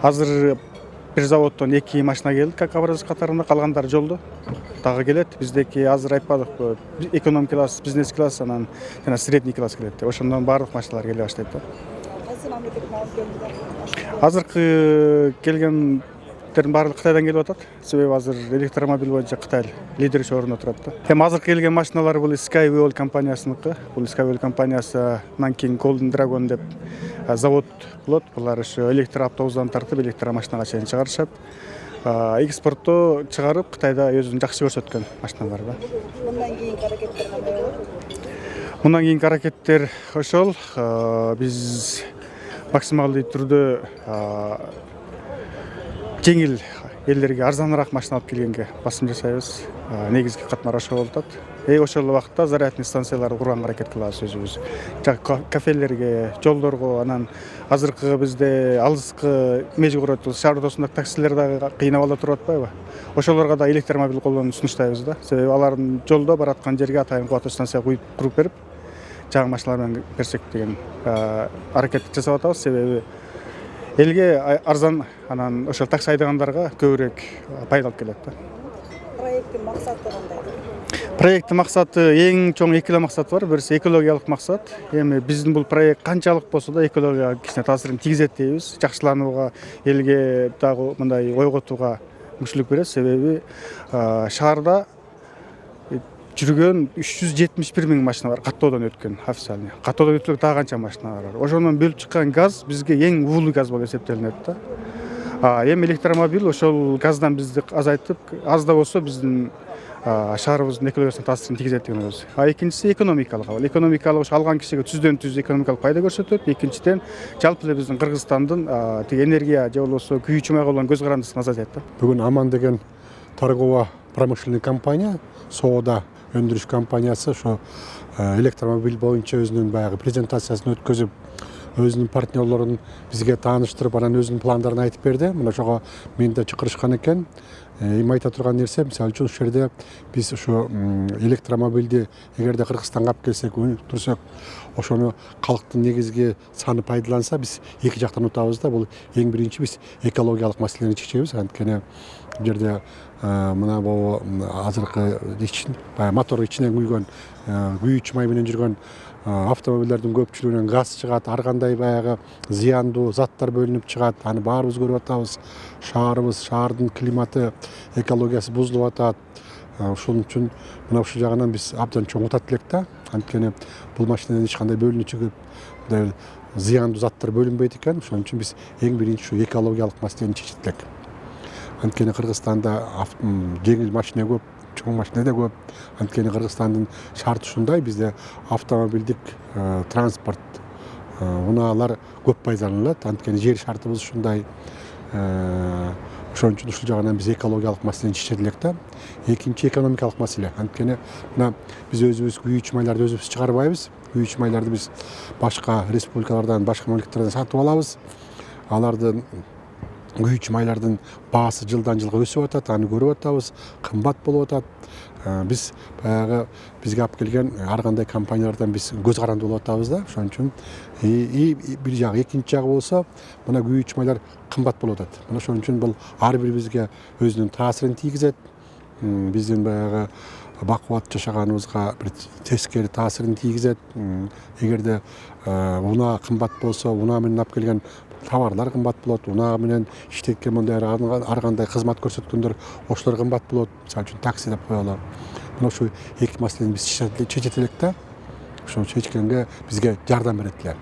Азыр бир заводдон 2 машина келди, как образец катарында, калгандары жолдо. Дагы келет. Биздеки азыр айпадыкпы, эконом класс, бизнес класс, анан жана средний класс келет. Ошондон баардык машиналар келе баштайт да. Кайсы мамлекеттен алып келдиңер? Азыркы келгендердин баардыгы Кытайдан келип атат. Себеби азыр электромобиль боюнча Кытай лидерчи орунда турат да. Эми азыркы келген машиналар бул Skywell компаниясыныкы. Бул Skywell компаниясы Nanking Golden Dragon деп завод болот. Булар ошо электроавтобустан тартып электромашинага чейин чыгарышат. Экспортто чыгарып Кытайда өзүн жакшы көрсөткөн машиналар да. Мындан кийинки аракеттер кандай болот? Мындан кийинки аракеттер ошол, биз максималдуу түрдө жеңил элдерге арзаныраак машина алып келгенге басым жасайбыз. Негизги катмар ошол болуп атат. Ошол убакта зарядный станцияларды курганга аракет кылабыз өзүбүз. Кафелерге, жолдорго, анан азыркы бизде алыскы межбуриятыбыз шаар ортосундагы таксилер дагы кыйнап ала туруп атпайбы? Ошолорго да электромобиль колдонууну сунуштайбыз да. Себеби алардын жолдо бараткан жерге атайын кубаттуу станция куруп берип, жаңы машиналар менен берсек деген аракет жасап атабыз. Себеби элге арзан, анан ошол такси айдагандарга көбүрөөк пайда алып келет да. Проекттин максаты кандай? Проекттин максаты эң чоң эки эле максат бар. Бирisi экологиялык максат. Эми биздин бул проект канчалык болсо да экологияга кичине таасирин тийгизет дейбиз. Жакшыланууга, элге дагы мындай ойготууга мүмкүнчүлүк берет. Себеби шаарда жүргөн 371 миң машина бар, каттоодон өткөн официальный. Каттоодон өтүп дагы канча машиналар бар. Ошондон бөлүп чыккан газ бизге эң уулуу газ болуп эсептелинет да. Эми электромобиль ошол газдан бизди азайтып, аз да болсо биздин шаарыбыздын экологиясына таасирин тийгизет деген сөз. Экинчиси экономикалык абал. Экономикалык ошо алган кишиге түздөн түз экономикалык пайда көрсөтөт. Экинчиден жалпы эле биздин Кыргызстандын тиги энергия же болбосо күйүүчү майга болгон көз карандысын азайтат да. Бүгүн Аман деген торгово-промышленный компания, соода өндүрүш компаниясы ошо электромобиль боюнча өзүнүн баягы презентациясын өткөзүп, өзүнүн партнерлорун бизге тааныштырып, анан өзүнүн пландарын айтып берди. Мына ошого мени да чакырышкан экен. Эми айта турган нерсе, мисалы үчүн ушул жерде биз ошо электромобилди эгерде Кыргызстанга алып келсек, өнүктүрсөк, ошону калктын негизги саны пайдаланса, биз эки жактан утабыз да. Бул эң биринчи биз экологиялык маселени чечебиз. Анткени бул жерде мына бул азыркы мотор ичинен күйгөн, күйүүчү май менен жүргөн автомобилдердин көпчүлүгүнөн газ чыгат, ар кандай баягы зыяндуу заттар бөлүнүп чыгат. Аны баарыбыз көрүп атабыз. Шаарыбыз, шаардын климаты, экологиясы бузулуп атат. Ошон үчүн мына ушул жагынан биз абдан чоң утат элек да. Анткени бул машинадан эч кандай бөлүнүүчү зыяндуу заттар бөлүнбөйт экен. Ошон үчүн биз эң биринчи ушу экологиялык маселени чечет элек. Анткени Кыргызстанда жеңил машина көп, чоң машина да көп. Анткени Кыргызстандын шарты ушундай, бизде автомобилдик транспорт унаалар көп пайдаланылат. Анткени жер шартыбыз ушундай. Ошон үчүн ушул жагынан биз экологиялык маселени чечет элек да. Экинчи экономикалык маселе. Анткени мына биз өзүбүз күйүүчү майларды өзүбүз чыгарбайбыз. Күйүүчү майларды биз башка республикалардан, башка мамлекеттерден сатып алабыз. Алардын күйүүчү майлардын баасы жылдан жылга өсүп атат, аны көрүп атабыз, кымбат болуп атат. Биз баягы бизге алып келген ар кандай компаниялардан биз көз каранды болуп атабыз да. Ошон үчүн бир жагы, экинчи жагы болсо, мына күйүүчү майлар кымбат болуп атат. Мына ошон үчүн бул ар бирибизге өзүнүн таасирин тийгизет. Биздин баягы бакубат жашаганыбызга бир тескери таасирин тийгизет. Эгерде унаа кымбат болсо, унаа менен алып келген товарлар кымбат болот, унаа менен иштеткен мындай ар кандай кызмат көрсөткөндөр ошолор кымбат болот. Мисалы үчүн такси деп коелу. Мына ошол эки маселени биз чечет элек да. Ошону чечкенге бизге жардам берет эле.